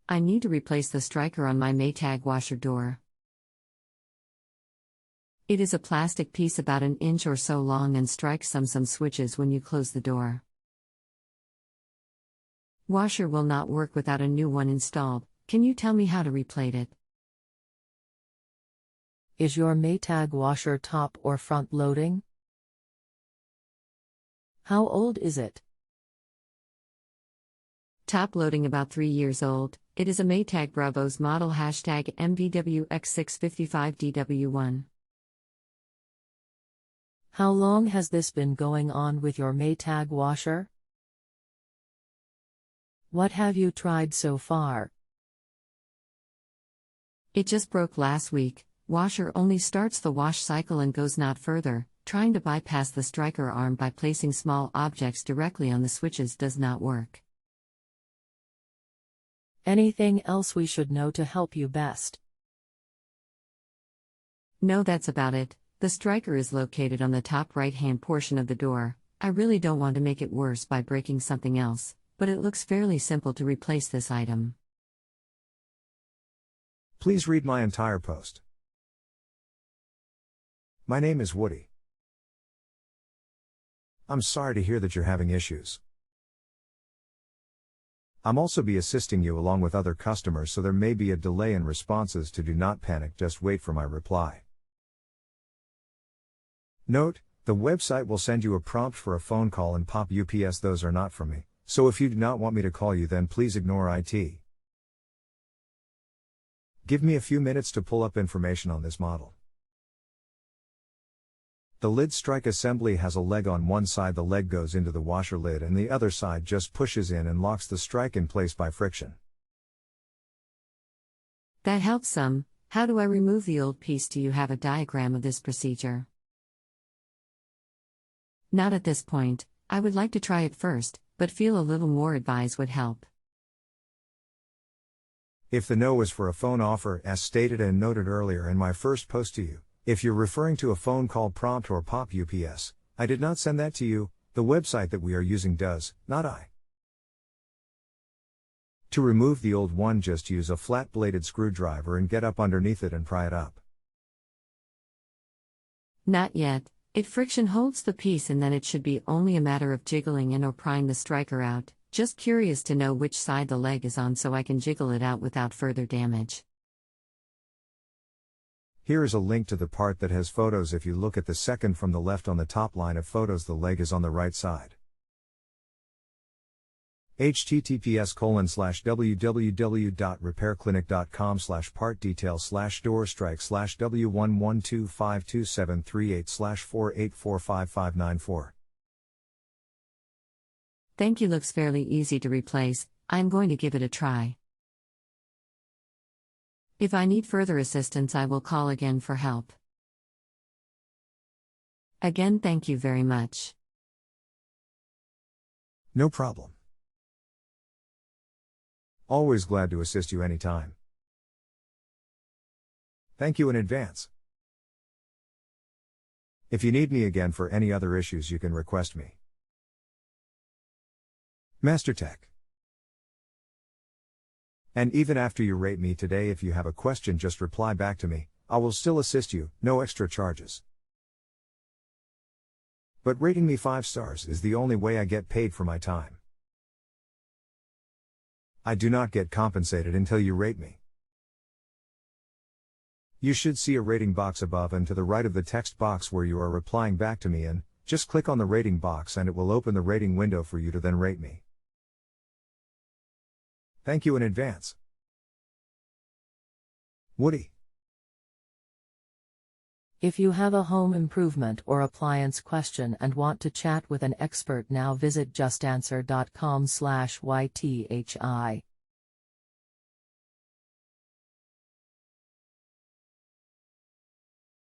I need to replace the striker on my Maytag washer door. It is a plastic piece about an inch or so long and strikes some switches when you close the door. Washer will not work without a new one installed. Can you tell me how to replate it? Is your Maytag washer top or front loading? How old is it? Top loading about 3 years old. It is a Maytag Bravos model #MVWX655DW1. How long has this been going on with your Maytag washer? What have you tried so far? It just broke last week. Washer only starts the wash cycle and goes not further. Trying to bypass the striker arm by placing small objects directly on the switches does not work. Anything else we should know to help you best? No, that's about it. The striker is located on the top right-hand portion of the door. I really don't want to make it worse by breaking something else, but it looks fairly simple to replace this item. Please read my entire post. My name is Woody. I'm sorry to hear that you're having issues. I'm also be assisting you along with other customers, so there may be a delay in responses. Do not panic, just wait for my reply. Note, the website will send you a prompt for a phone call and pop UPS. Those are not from me, so if you do not want me to call you, then please ignore IT. Give me a few minutes to pull up information on this model. The lid strike assembly has a leg on one side. The leg goes into the washer lid and the other side just pushes in and locks the strike in place by friction. That helps some. How do I remove the old piece? Do you have a diagram of this procedure? Not at this point. I would like to try it first, but feel a little more advice would help. If the no is for a phone offer, as stated and noted earlier in my first post to you, if you're referring to a phone call prompt or pop UPS, I did not send that to you. The website that we are using does, not I. To remove the old one, just use a flat-bladed screwdriver and get up underneath it and pry it up. Not yet. It friction holds the piece and then it should be only a matter of jiggling and or prying the striker out. Just curious to know which side the leg is on so I can jiggle it out without further damage. Here is a link to the part that has photos. If you look at the second from the left on the top line of photos, the leg is on the right side. https://www.repairclinic.com/part-details/door-strike/W112527338/48455594. Thank you. Looks fairly easy to replace. I'm going to give it a try. If I need further assistance, I will call again for help. Again, thank you very much. No problem. Always glad to assist you anytime. Thank you in advance. If you need me again for any other issues, you can request me. MasterTech. And even after you rate me today, if you have a question, just reply back to me. I will still assist you, no extra charges. But rating me 5 stars is the only way I get paid for my time. I do not get compensated until you rate me. You should see a rating box above and to the right of the text box where you are replying back to me, and just click on the rating box and it will open the rating window for you to then rate me. Thank you in advance. Woody. If you have a home improvement or appliance question and want to chat with an expert now, visit JustAnswer.com/YTHI.